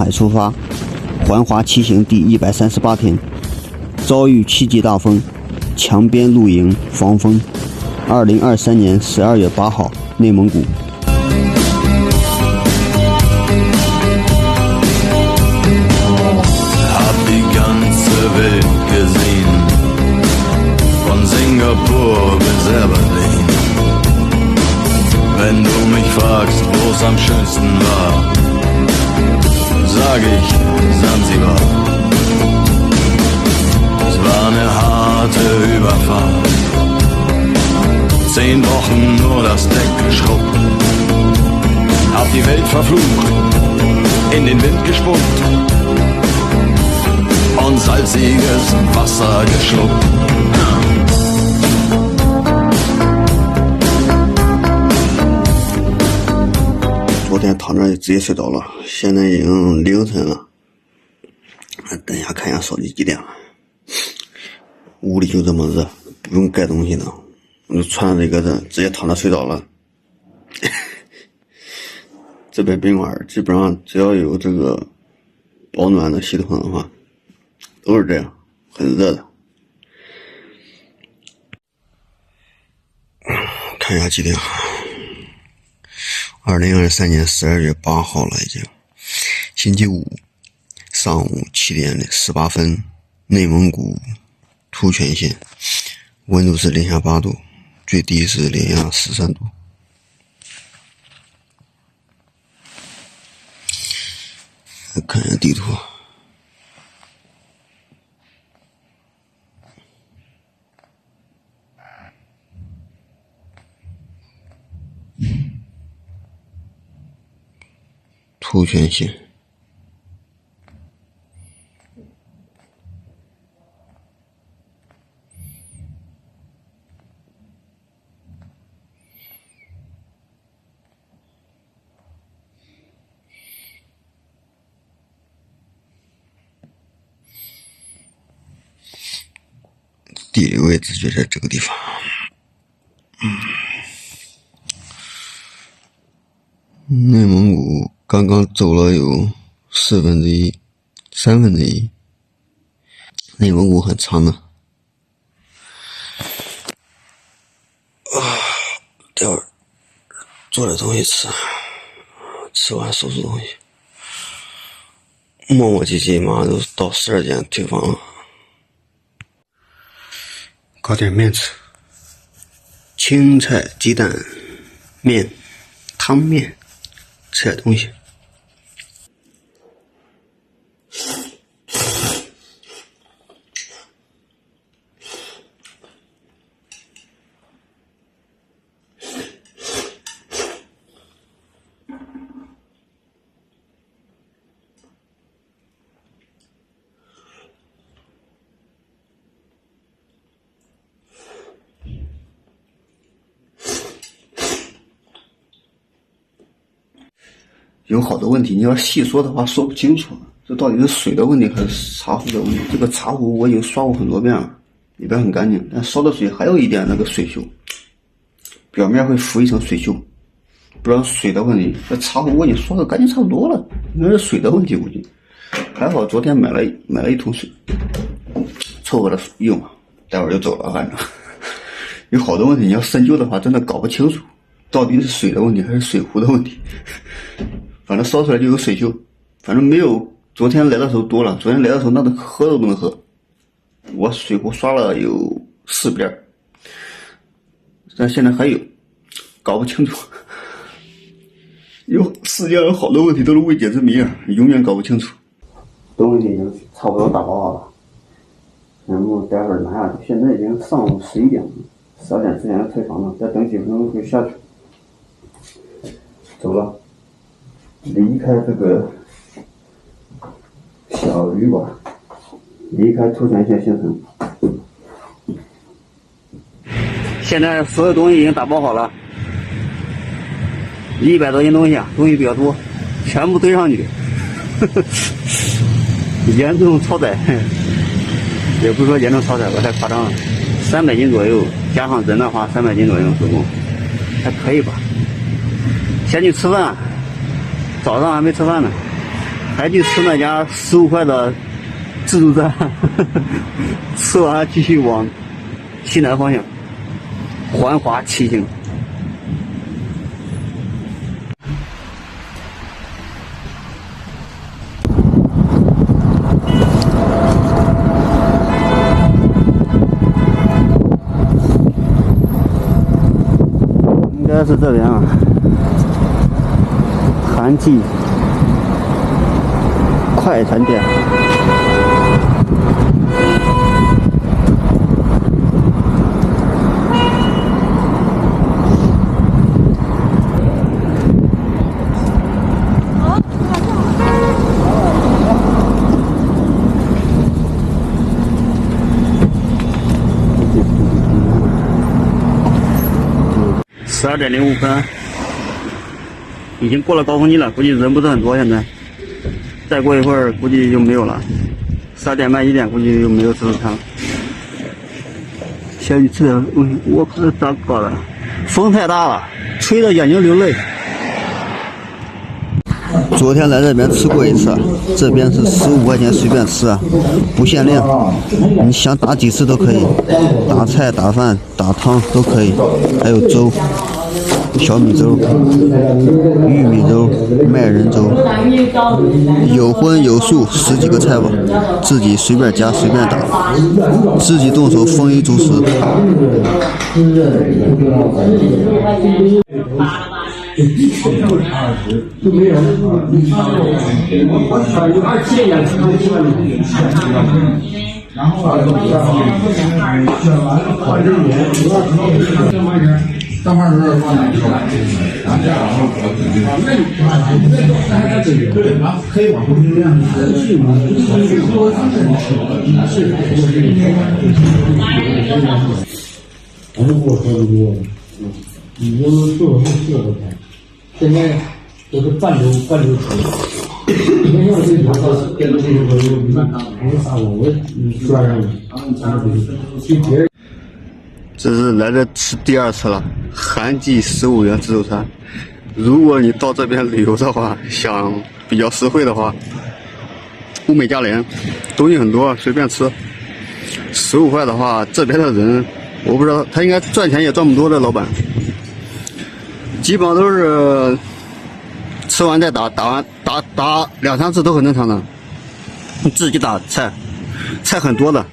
海出发，环华骑行第138天，遭遇7级大风，墙边露营防风。2023年12月8号，内蒙古。Hab die ganze Welt gesehen, von Singapur bis Berlin. Wenn du mich fragst, wo es am schönsten war, sag ich Sansibar. Es war eine harte Überfahrt, 10 Wochen nur das Deck geschrubbt, hab die Welt verflucht, in den Wind gespuckt und salziges Wasser geschluckt.昨天躺着直接睡着了，现在已经凌晨了。等一下看一下手机几点了。屋里就这么热，不用盖东西呢，我就穿着这个直接躺着睡着了。这边宾馆基本上只要有这个保暖的系统的话，都是这样，很热的。看一下几点，2023年12月8号了已经，星期五上午7点18分，内蒙古突泉县，温度是零下8度，最低是零下13度。看一下地图，突泉县。地理位置就在这个地方。内蒙古刚刚走了有1/4、1/3。内蒙古很长的。待会儿做点东西吃，吃完收拾东西。磨磨唧唧，马上都到12点退房了。搞点面吃，青菜鸡蛋面汤面，吃点东西。有好多问题，你要细说的话说不清楚，这到底是水的问题还是茶壶的问题？这个茶壶我已经刷过很多遍了，里边很干净，但烧的水还有一点那个水锈，表面会浮一层水锈，不知道水的问题。这茶壶我已经刷的干净差不多了，应该是水的问题估计。还好昨天买了一桶水，凑合着用，待会儿就走了。反正有好多问题，你要深究的话，真的搞不清楚，到底是水的问题还是水壶的问题。反正烧出来就有水锈，反正没有昨天来的时候多了。昨天来的时候那都喝都不能喝，我水壶刷了有4遍，但现在还有，搞不清楚。世界上有好多问题都是未解之谜啊，永远搞不清楚。东西已经差不多打包好了，然后待会儿拿下去。现在已经上午11点了，12点之前要退房了，再等几分钟会下去。走了。离开这个小旅馆，离开突泉县县城。现在所有东西已经打包好了，100多斤东西啊，东西比较多，全部堆上去，严重超载，也不是说严重超载吧，太夸张了，300斤左右，加上人的话300斤左右，总共还可以吧。先去吃饭，早上还没吃饭呢，还去吃那家15块的自助餐，吃完继续往西南方向环华骑行。应该是这边啊，韩记快餐店。12点05分，已经过了高峰期了，估计人不是很多。现在再过一会儿，估计就没有了。12点半1点，估计就没有自助餐了。先去吃点东西。我靠，这咋搞的？风太大了，吹得眼睛流泪。昨天来这边吃过一次，这边是15块钱随便吃啊，不限量，你想打几次都可以，打菜、打饭、打汤都可以，还有粥、小米粥、玉米粥、麦仁粥，有荤有素，10几个菜吧，自己随便加随便打，自己动手丰衣足食。就没有27年然后换这年当班主任放哪说然后这样可以往后这样反正我说你就做了4个菜，现在都是半流出。没有这条道变成这个没啥我抓上了，这是来这吃第2次了，韩记15元自助餐。如果你到这边旅游的话，想比较实惠的话，物美价廉，东西很多，随便吃。15块的话，这边的人我不知道，他应该赚钱也赚不多的老板，基本上都是吃完再打2、3次都很正常的，自己打菜很多的，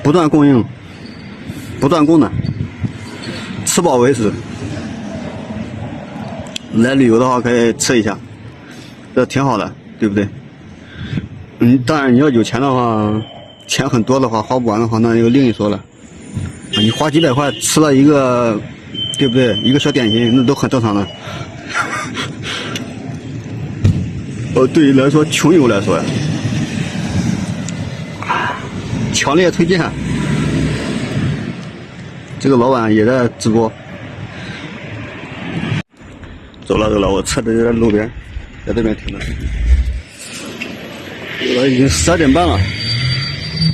不断供应，不断供的，吃饱为止。来旅游的话可以吃一下，这挺好的，对不对？当然你要有钱的话，钱很多的话，花不完的话，那就另一说了。你花几百块吃了一个，对不对？一个小点心，那都很正常的。对于来说，穷游来说呀，强烈推荐。这个老板也在直播。走了，我车子就在路边，在这边停的。已经12点半了，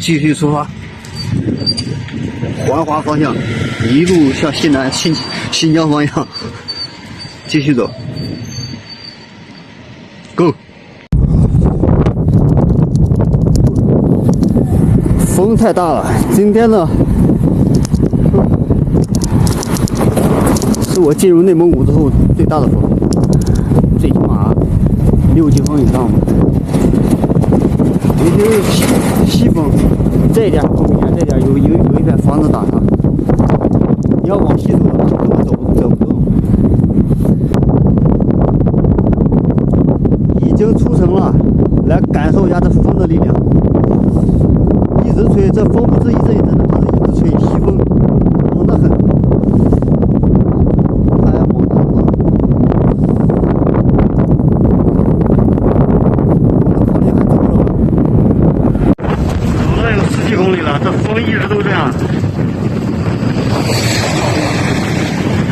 继续出发，环华方向，一路向西南新疆方向继续走。Go！ 风太大了，今天呢是我进入内蒙古之后最大的风，最起码6级风以上吧。尤其是西风，这一点不明显，这点有一片房子挡上。你要往西走的话，根本走不动。已经出城了，来感受一下这风的力量。一直吹，这风不是一阵一阵的，它是一直吹西风，猛得很。还要猛得很。10几公里了，这风一直都这样，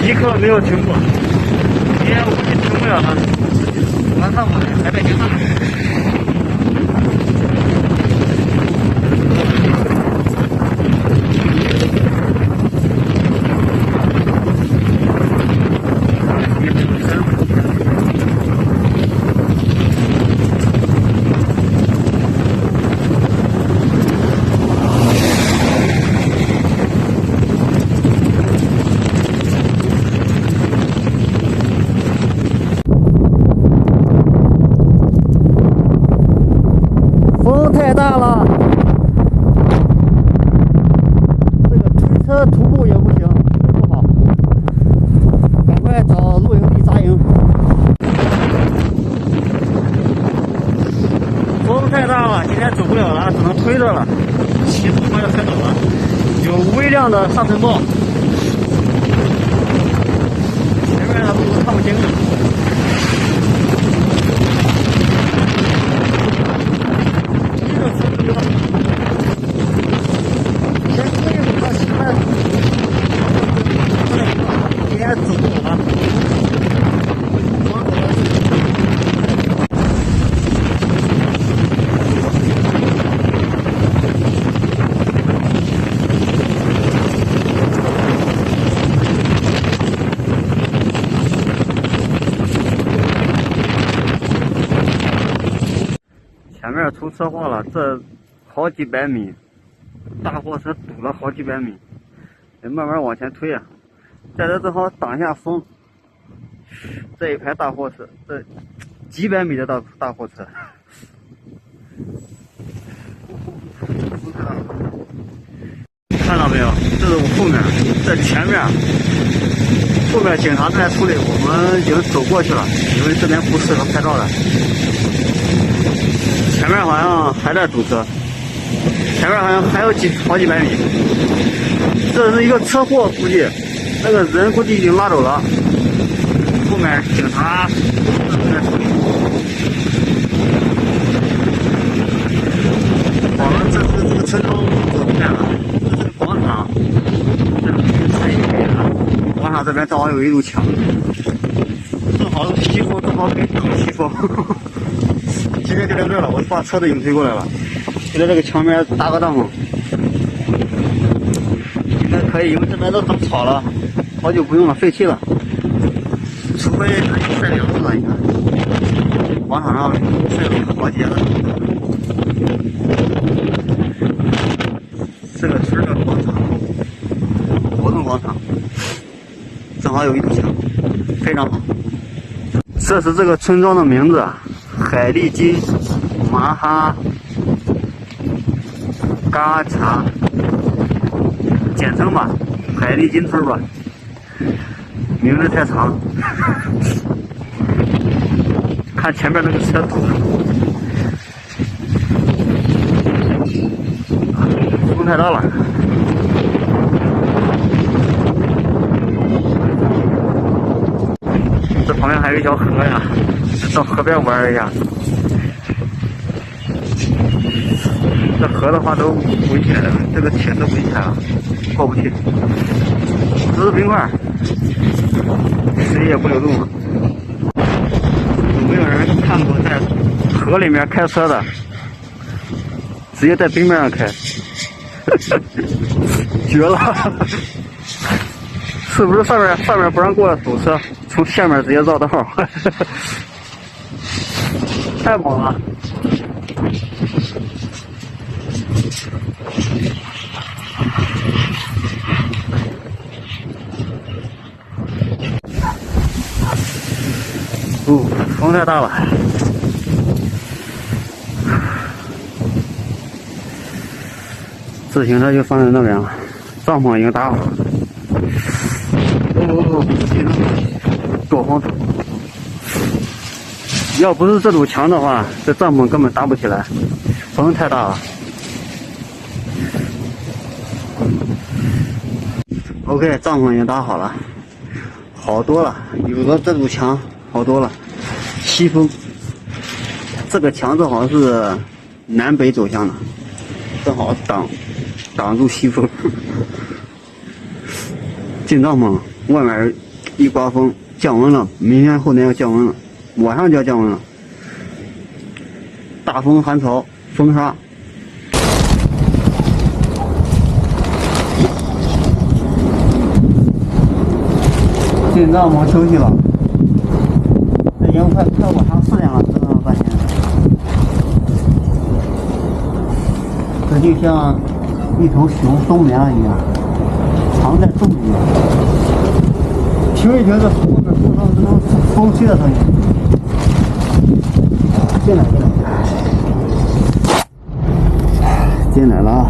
一刻没有停过。今天我估计停不了了，晚上我还在学上。太大了，这个推车徒步也不行，不好，赶快找露营地扎营。风太大了，今天走不了了，只能推着了，骑速度要太陡了，有微量的沙尘暴，前面的路都看不清了。前面出车祸了，这好几百米，大货车堵了好几百米，得慢慢往前推啊。在这正好挡下风，这一排大货车，这几百米的大货车。看到没有？这是我后面，在前面，后面警察正在处理，我们已经走过去了，因为这边不适合拍照了。前面好像还在堵车，前面好像还有好几百米。这是一个车祸，估计那个人估计已经拉走了。后面警察正在处理。我们这是这个村庄走不远了，这是广场，这是参与的。广场这边正好有一堵墙，正好是西风，正好可以挡西风。今天就在这儿了，我把车都已经推过来了，就在这个墙边搭个帐篷，应该可以，因为这边都长草了，好久不用了，废弃了，除非晒凉了，你看，广场上晒了好几了。这个村的广场，活动广场，正好有一堵墙，非常好。这是这个村庄的名字啊。海利金马哈嘎查，简称吧，海利金村吧，名字太长。看前面那个车头，风太大了。这旁边还有一条河呀。到河边玩一下，这河的话都围起来了，这个铁都围起来了，过不去。这是冰块，谁也不留路嘛。有没有人看过在河里面开车的，直接在冰面上开？绝了！是不是上面不让过堵车，从下面直接绕道？太猛了！风太大了。自行车就放在那边了，帐篷已经搭好了。躲风头。要不是这堵墙的话，这帐篷根本搭不起来，风太大了。OK， 帐篷已经搭好了，好多了，有了这堵墙好多了。西风，这个墙正好是南北走向的，正好挡住西风。进帐篷，外面一刮风降温了，明天后天要降温了。晚上就要降温了，大风寒潮，风沙。进帐篷休息了，这已经快晚上4点了，折腾了半天。这就像一头熊冬眠了一样，藏在洞里面。听一听这后面风上这种风吹的声音。进来。进来了。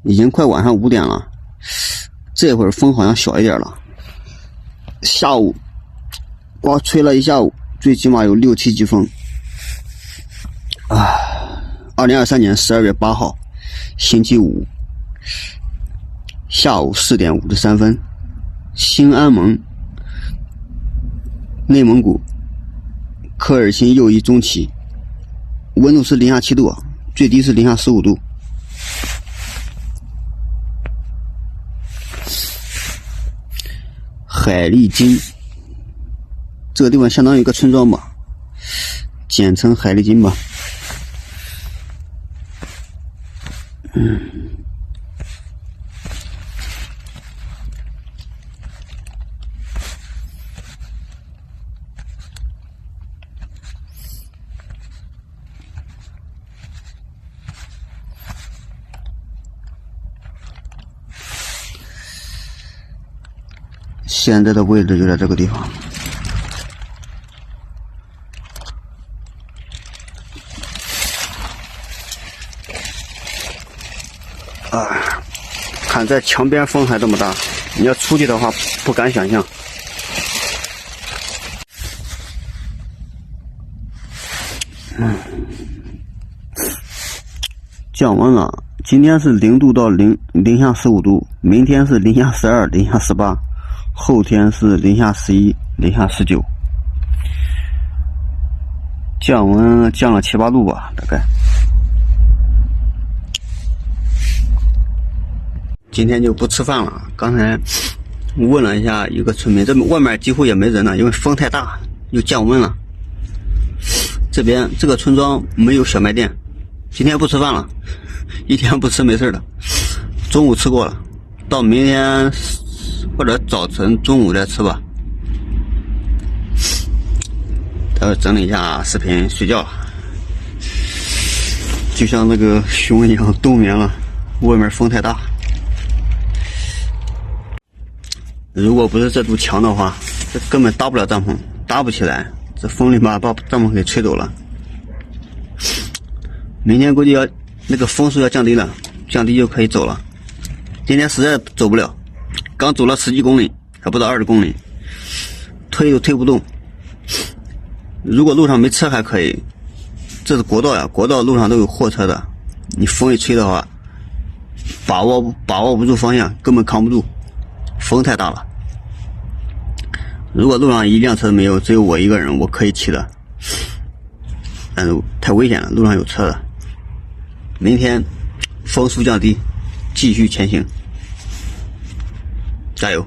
已经快晚上5点了，这会儿风好像小一点了。下午光吹了一下午，最起码有6、7级风。2023年12月8号，星期五，下午4点53分，新安盟，内蒙古，科尔沁右翼中旗，温度是零下7度，最低是零下15度。海利金，这个地方相当于一个村庄吧，简称海利金吧。现在的位置就在这个地方。看在墙边风还这么大，你要出去的话不敢想象。降温了，今天是0度到零下15度，明天是零下12、零下18，后天是零下11、零下19。降温降了7、8度吧，大概。今天就不吃饭了。刚才问了一下一个村民，这外面几乎也没人了，因为风太大，又降温了。这边这个村庄没有小卖店，今天不吃饭了，一天不吃没事的。中午吃过了，到明天或者早晨、中午再吃吧。待会整理一下视频，睡觉了。就像那个熊一样冬眠了，外面风太大。如果不是这堵墙的话，这根本搭不了帐篷，搭不起来。这风力把帐篷给吹走了。明天估计要那个风速要降低了，降低就可以走了。今天实在走不了，刚走了10几公里，还不到20公里，推都推不动。如果路上没车还可以，这是国道呀，国道路上都有货车的，你风一吹的话，把握不住方向，根本扛不住。风太大了，如果路上一辆车没有，只有我一个人，我可以骑的，但是太危险了，路上有车的。明天风速降低，继续前行，加油！